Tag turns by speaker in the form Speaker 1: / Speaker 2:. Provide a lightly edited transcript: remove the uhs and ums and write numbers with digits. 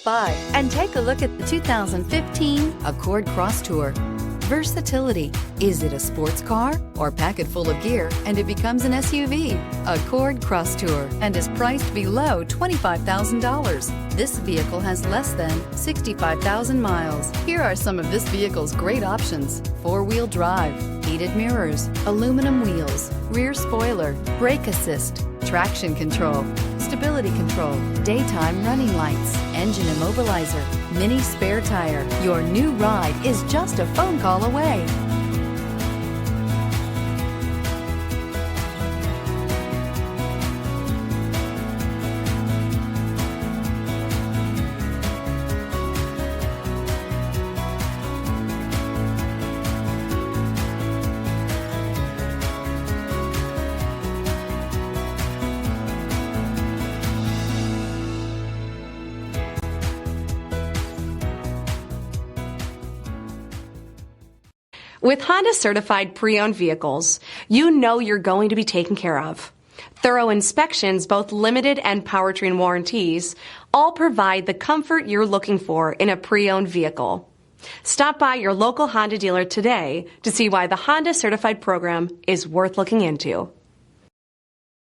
Speaker 1: By and take a look at the 2015 Accord Crosstour. Versatility. Is it a sports car or pack it full of gear and it becomes an SUV? Accord Crosstour and is priced below $25,000. This vehicle has less than 65,000 miles. Here are some of this vehicle's great options: four-wheel drive, heated mirrors, aluminum wheels, rear spoiler, brake assist, traction control, stability control, daytime running lights, engine immobilizer, mini spare tire. Your new ride is just a phone call away.
Speaker 2: With Honda certified pre-owned vehicles, you know you're going to be taken care of. Thorough inspections, both limited and powertrain warranties, all provide the comfort you're looking for in a pre-owned vehicle. Stop by your local Honda dealer today to see why the Honda certified program is worth looking into.